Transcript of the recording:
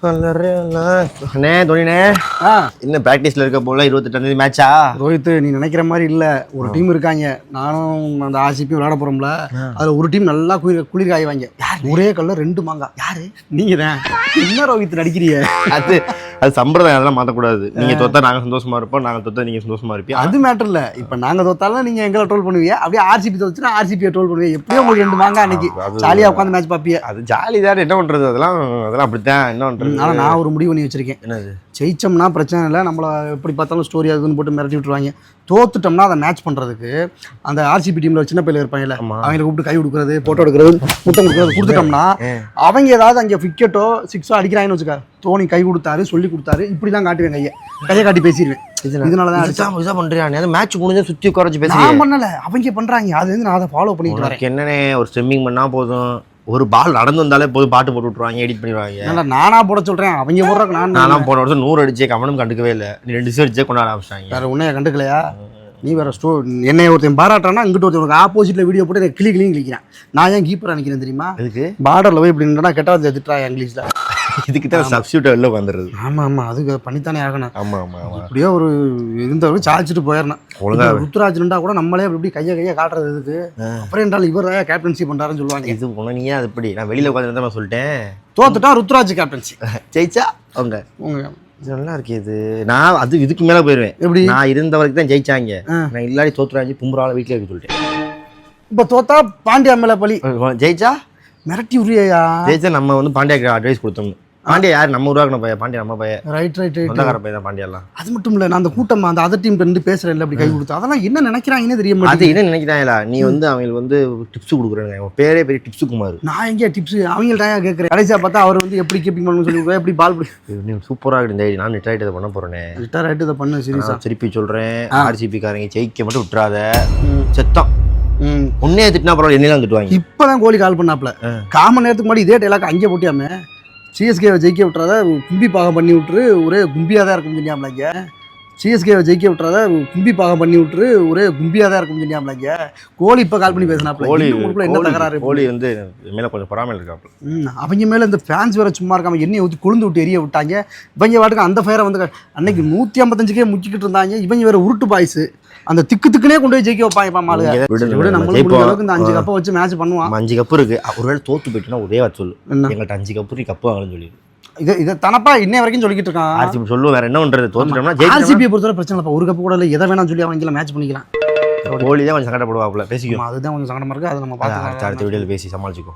அண்ணே தோனினே இன்னும் பிராக்டிஸ்ல இருக்க போல 28ஆம் மேட்சா ரோஹித் நீ நினைக்கிற மாதிரி இல்ல ஒரு டீம் இருக்காங்க நானும் அந்த ஆர்சிபி விளையாட போறோம்ல அதுல ஒரு டீம் நல்லா குளிர் காய்வாங்க ஒரே கல்ல 2 மாங்காய் யாரு நீங்க தான் என்ன ரோஹித் நடிக்கிறீங்க அது சம்பிரதாயம் அதெல்லாம் மாற்றக்கூடாது நீங்க தொத்தா நாங்க சந்தோஷமா இருப்போம் நாங்க தொத்தா நீங்க சந்தோஷமா இருப்பீங்க அது மேட்டர் இல்ல இப்ப நாங்க தோத்தாலும் நீங்க எங்களை ட்ரோல் பண்ணுவீங்க அப்படியே ஆர்சிபி தோத்துனா ஆர்சிபியை ட்ரோல் பண்ணுவீங்க எப்படியும் உங்களுக்கு 2 மாங்காய் அன்னைக்கு ஜாலியா உட்காந்து மேட்ச் பாப்பீங்க அது ஜாலி தான் என்ன பண்றது அதெல்லாம் அப்படித்தான் என்ன பண்றது ஆனா நான் ஒரு முடிவு பண்ணி வச்சிருக்கேன் என்னது ஜெயிச்சோம்னா பிரச்சனை இல்லை நம்மளை எப்படி பார்த்தாலும் ஸ்டோரி அதுன்னு போட்டு மிரட்டி விட்டுருவாங்க தோத்துட்டோம்னா அதை மேட்ச் பண்ணுறதுக்கு அந்த ஆர்சிபி டீமில் சின்ன பையில இருப்பாங்கல்ல அவங்களை கூப்பிட்டு கை கொடுக்குறது ஃபோட்டோ எடுக்கிறது முத்தம் கொடுக்குறது கொடுத்துட்டோம்னா அவங்க ஏதாவது அங்கே விக்கெட்டோ 6ஓ அடிக்கிறாங்கன்னு வச்சுக்கா தோனி கை கொடுத்தாரு சொல்லி கொடுத்தாரு இப்படி தான் காட்டுவேன் கையை காட்டி பேசிடுவேன் இதனாலதான் பண்றியா மேட்ச் முடிஞ்சா சுத்தி உட்கார பேசி நான் பண்ணல அவங்க பண்றாங்க அது வந்து நான் அதை ஃபாலோ பண்ணிட்டு வரேன் என்னன்னே ஒரு ஸ்விம்மிங் பண்ணா போதும் ஒரு பால் நடந்து வந்தாலே போதும் பாட்டு போட்டு விட்டுருவாங்க எடிட் பண்ணிடுவாங்க நானா போட சொல்றேன் அவங்க போடுறாங்க நானா போன வருஷம் 100 அடிச்சே கவனம் கண்டுக்கவே இல்லை நீ 2 அடிச்சே கொண்டாட ஆரம்பிச்சாங்க வேற உன்னைய கண்டுக்கலையா நீ வேற என்னை ஒருத்தன் பாராட்டானா இங்கிட்ட ஒருத்தவங்க ஆப்போசிட்ல வீடியோ போட்டு எனக்கு கிளியும் கிளிக்கிறேன் நான் ஏன் கீப்பரா நினைக்கிறேன் தெரியுமா அதுக்கு பார்டர்ல போய் இப்படி நின்றா கெட்டாவது திட்டுறா இங்கிலீஷ்ல இதுக்கு தான் சப்ஸ்டியூட் வெளில வந்துடுறது ஆமா அதுக்கு பண்ணித்தானே ஆகணும் ஆமா இப்படியே ஒரு இருந்தவருக்கு சாய்ச்சிட்டு போயிடணும் ஒழுங்கா ருத்ராஜ்னா கூட நம்மளே அப்படி கையை காட்டுறது இதுக்கு அப்புறம் என்றால் இவர் கேப்டன்சி பண்றாருன்னு சொல்லுவாங்க இது உனனியா அது எப்படி நான் வெளியில உட்காந்து நான் சொல்லிட்டேன் தோத்துட்டா ருத்ராஜ் கேப்டன்சி ஜெயிச்சா அவங்க நல்லா இருக்கு இது நான் அது இதுக்கு மேல போயிருவேன் எப்படி நான் இருந்த வரைக்கும் தான் ஜெயிச்சாங்க நான் இல்லாடி தோத்துறாங்க பும்பரால வீட்டுல இருக்க சொல்லிட்டேன் இப்ப தோத்தா பாண்டியா மேல பழி ஜெயிச்சா மிரட்டி உரியா ஜெயிச்சா நம்ம வந்து பாண்டியாக்கு அட்வைஸ் கொடுத்தோம் பாண்டியா யார் நம்ம உருவாக்கின பையன் பாண்டியா நம்ம பையன் ரைட் சொந்தக்கார பையன் தான் பாண்டியெல்லாம் அது மட்டும் இல்ல நான் அந்த கூட்டம் அந்த அதர் டீம் இருந்து பேசுறேன் அப்படி கை கொடுத்து அதெல்லாம் என்ன நினைக்கிறாங்கன்னு தெரிய மாட்டேங்குது அது என்ன நினைக்கிறாங்களா நீ வந்து அவங்களுக்கு வந்து டிப்ஸ் கொடுக்குறாங்க அவங்க பேரே பெரிய டிப்ஸ் குமார் நான் எங்கேயா டிப்ஸ் அவங்கள்ட்ட கேட்குறேன் கடைசியா பார்த்தா அவர் வந்து எப்படி கீப்பிங் பண்ணணும்னு சொல்லி எப்படி பால் நீ சூப்பராக இருக்கு நான் ரிட்டையர்ட் இதை பண்ண போறேனே ரிட்டையர்ட் இதை பண்ண சீரியஸா திருப்பி சொல்றேன் ஆர்சிபி காரங்க ஜெயிக்க மட்டும் விட்டுறாத செத்தம் உன்னே திட்டினா பரவாயில்ல என்னெல்லாம் திட்டுவாங்க இப்பதான் கோலி கால் பண்ணாப்ல காமன் நேரத்துக்கு முன்னாடி இதே டைலாக் அங்கே போட்டியாமே சிஎஸ்கேவை ஜெயிக்க விட்டுறத கும்பி பாகம் பண்ணி விட்டுரு ஒரே கும்பியாக தான் இருக்கும் சொன்னாம்லாங்க சிஎஸ்கேவை ஜெயிக்க விட்டுறத கும்பி பாகம் பண்ணி விட்டுரு ஒரே கும்பியாக தான் இருக்கும் சொன்னாம்லாங்க கோலி இப்போ கால் பண்ணி பேசினாப்ல என்ன தகராறு கோலி வந்து மேலே கொஞ்சம் பொறாமல் இருக்காப்ல அவங்க மேலே இந்த ஃபேன்ஸ் வேற சும்மா இருக்காம எண்ணெயை ஊற்றி கொழுந்து விட்டு எரிய விட்டாங்க இவங்க வாட்டுக்கு அந்த ஃபயரை வந்து அன்னைக்கு 155கே முச்சிக்கிட்டு இருந்தாங்க இவங்க வேற உருட்டு பாய்ஸ் அந்த திக்குனே கொண்டு போய் ஜெயிக்க வைப்பாங்க நம்மளுக்கு இந்த 5 கப்பை வச்சு மேட்ச் பண்ணுவான் 5 கப்பு இருக்கு ஒருவேளை தோத்து போயிட்டுனா ஒரே வார்த்தை சொல்லு எங்கள்கிட்ட 5 கப்பு கப்பு வாங்கன்னு சொல்லி இதை தனப்பா இன்ன வரைக்கும் சொல்லிக்கிட்டு இருக்கான் ஆர்சிபி சொல்லுவோம் வேற என்ன பண்றது தோத்துட்டோம்னா ஆர்சிபியை பொறுத்தவரை பிரச்சனை இல்லப்பா ஒரு கப்பு கூட இல்லை எதை வேணாம் சொல்லி அவங்க மேட்ச் பண்ணிக்கலாம் கோலி தான் கொஞ்சம் சங்கடப்படுவாப்புல பேசிக்கும் அதுதான் கொஞ்சம் சங்கடமா இருக்கு அதை நம்ம பார்த்து அடுத்த வீடியோவில் பேசி சமாளிச்சுக்கோ.